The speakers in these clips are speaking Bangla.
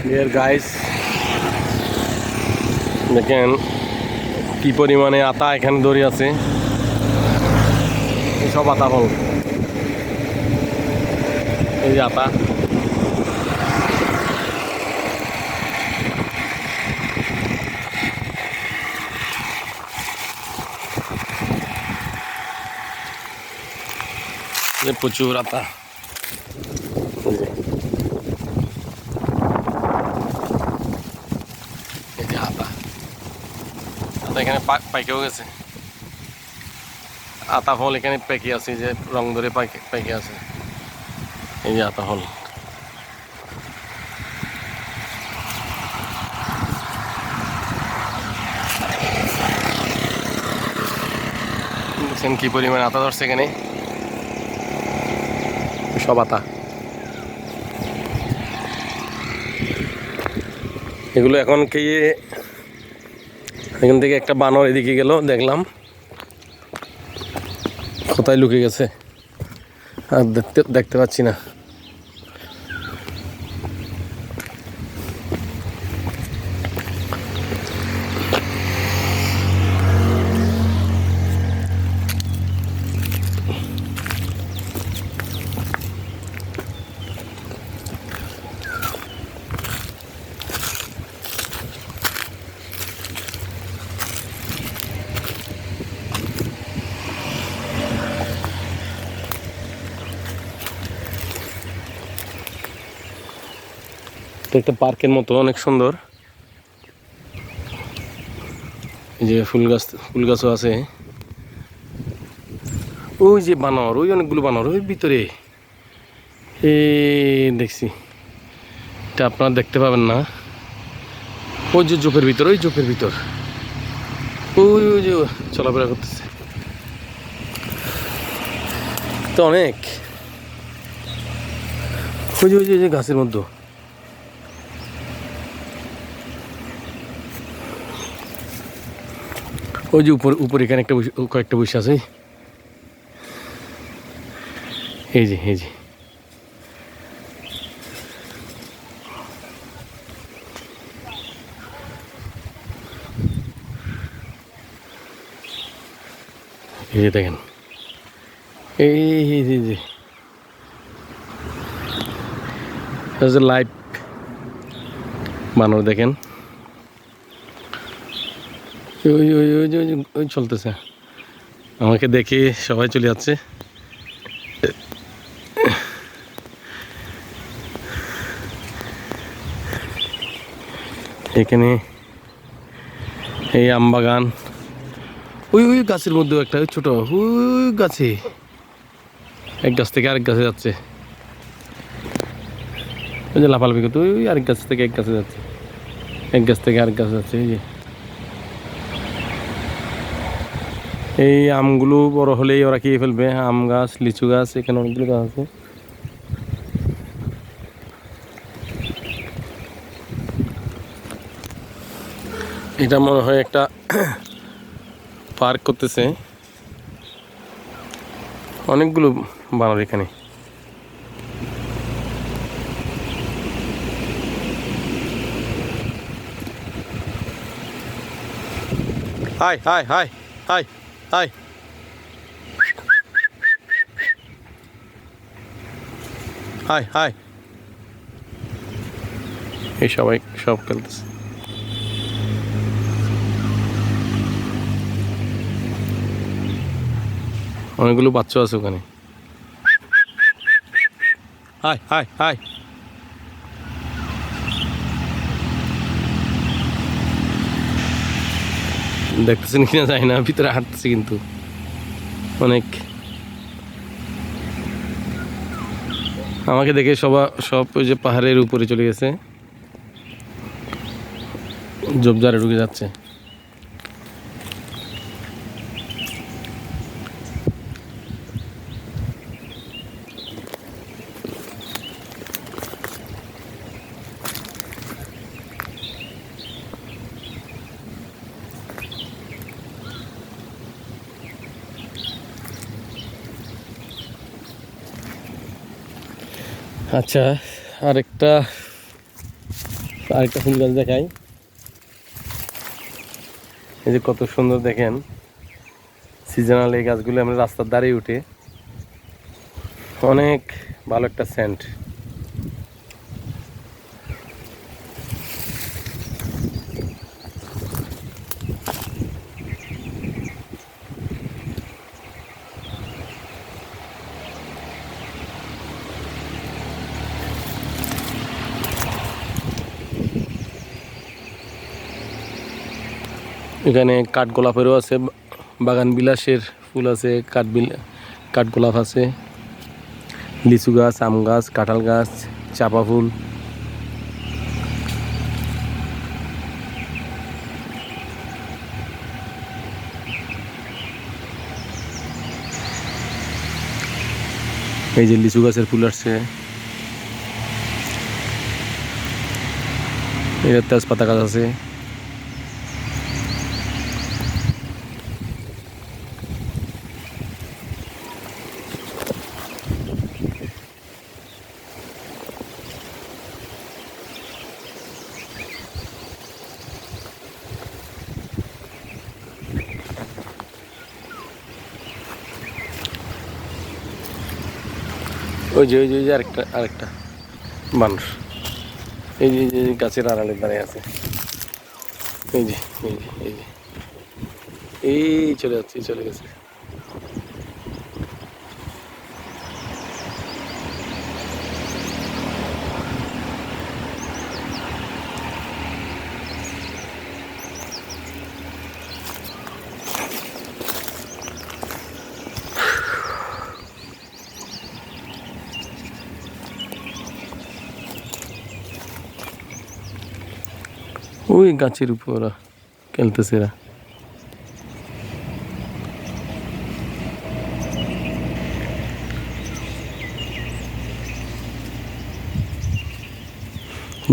ডিয়ার গাইস, দেখেন কি পরিমাণে আতা এখানে ধরে আছে। সব আতা ফল, এই যে আতা। প্রচুর আতা। এই যে আতা, আতা এখানে পাইকেও গেছে। আতা ফল এখানে পেকে আছে, যে রং ধরে পাইকে আছে। এই যে আতা ফল। দেখছেন কি পরিমাণ আতা ধরছে এখানে, সব আতা। এগুলো এখন কি এখান থেকে একটা বানর এদিকে গেল, দেখলাম কোথায় লুকিয়ে গেছে আর দেখতে পাচ্ছি না। একটা পার্কের মতো, অনেক সুন্দর। এই যে ফুল গাছও আছে। ওই যে বানর, ওই অনেকগুলো বানর ওই ভিতরে, দেখছি। এটা আপনারা দেখতে পাবেন না। ওই যে ঝোপের ভিতর, ওই ঝোপের ভিতর ওই ওই যে চলাফেরা করতেছে তো অনেক। ওই যে ওই যে গাছের মধ্যে, ওই যে উপর এখানে কয়েকটা বসে আছে। এই যে এই যে এই যে দেখেন, এই যে লাইভ বানর দেখেন। ওই ওই ওই যে ওই চলতেছে, আমাকে দেখে সবাই চলে যাচ্ছে। এখানে এই আম বাগান, ওই ওই গাছের মধ্যেও একটা ছোট, ওই গাছে, এক গাছ থেকে আরেক গাছে যাচ্ছে। ওই যে লাফালাফি করতে, ওই আরেক গাছ থেকে এক গাছে যাচ্ছে, এক গাছ থেকে আরেক গাছে যাচ্ছে। এই যে এই আমগুলো বড় হলেই ওরা খেয়ে ফেলবে। আম গাছ, লিচু গাছ, এখানে অনেকগুলো গাছ আছে। এটা মনে হয় একটা পার্ক করতেছে, অনেকগুলো বানর এখানে। High high high high high, high high, এই সবাই সব খেলতেছে। অনেকগুলো বাচ্চা আছে ওখানে। হাই হাই হাই, দেখতেছেন কিনা যায় না, ভিতরে হাঁটতেছে কিন্তু অনেক। আমাকে দেখে সব ওই যে পাহাড়ের উপরে চলে গেছে, ঝোপঝাড়ে ঢুকে যাচ্ছে। আচ্ছা, আরেকটা আরেকটা ফুল গাছ দেখাই, এই যে কত সুন্দর দেখেন সিজনাল এই গাছগুলো আমরা রাস্তার ধারে উঠে অনেক ভালো একটা সেন্ট। এখানে কাঠগোলাপেরও আছে, বাগান বিলাসের ফুল আছে, কাঠগোলাপ আছে, লিচু গাছ, আম গাছ, কাঁঠাল গাছ, চাপা ফুল। এই যে লিচু গাছের ফুল আসছে, এটা তেজপাতা গাছ আছে। ওই যে আরেকটা আরেকটা মানুষ এই যে গাছের আড়ালে দাঁড়িয়ে আছে। এই যে এই চলে যাচ্ছে, চলে গেছে। ওই গাছের উপর ওরা খেলতেছে এরা।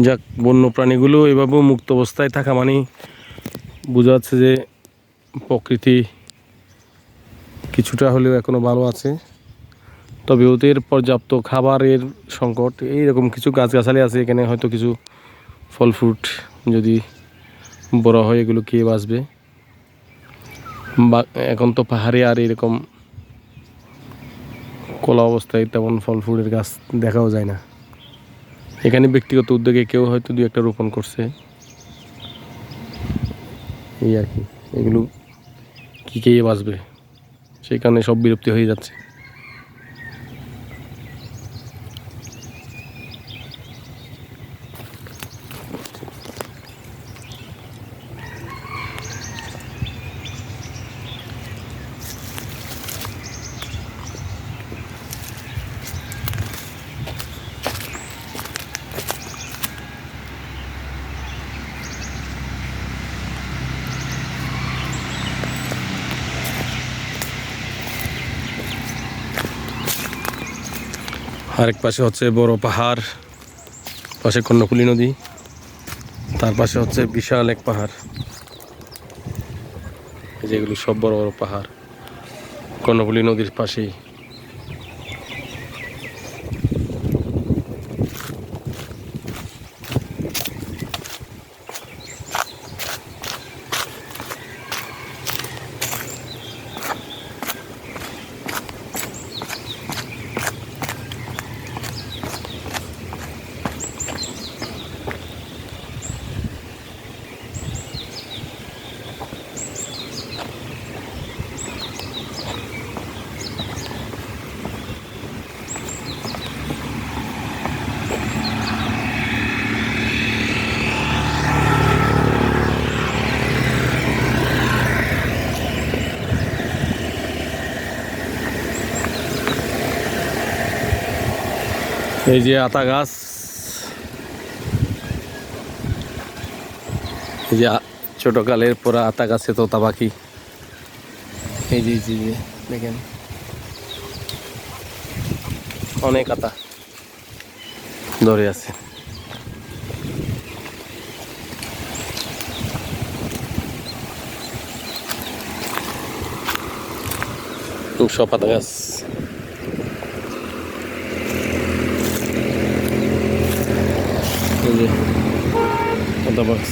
যাক, বন্য প্রাণীগুলো এভাবে মুক্ত অবস্থায় থাকা মানে বোঝা যাচ্ছে যে প্রকৃতি কিছুটা হলেও এখনো ভালো আছে। তবে ওদের পর্যাপ্ত খাবারের সংকট, এইরকম কিছু গাছগাছালি আছে এখানে, হয়তো কিছু ফল ফ্রুট যদি বড় হয় এগুলো খেয়ে বাঁচবে। বা এখন তো পাহাড়ে আর এরকম খোলা অবস্থায় তেমন ফল ফুলের গাছ দেখাও যায় না। এখানে ব্যক্তিগত উদ্যোগে কেউ হয়তো দু একটা রোপণ করছে, এই আর কি। এগুলো কী খেয়ে বাঁচবে, সেই কারণে সব বিরক্তি হয়ে যাচ্ছে। আরেক পাশে হচ্ছে বড় পাহাড়, পাশে কর্ণফুলী নদী, তার পাশে হচ্ছে বিশাল এক পাহাড়। যেগুলো সব বড় বড় পাহাড় কর্ণফুলী নদীর পাশেই। এই যে আতা গাছ, এই যে ছোটকালের পরা আতা গাছে তোতা পাখি, এই যে দেখেন অনেক আতা ধরে আছে। সব আতা গাছ। যে আদা বাক্স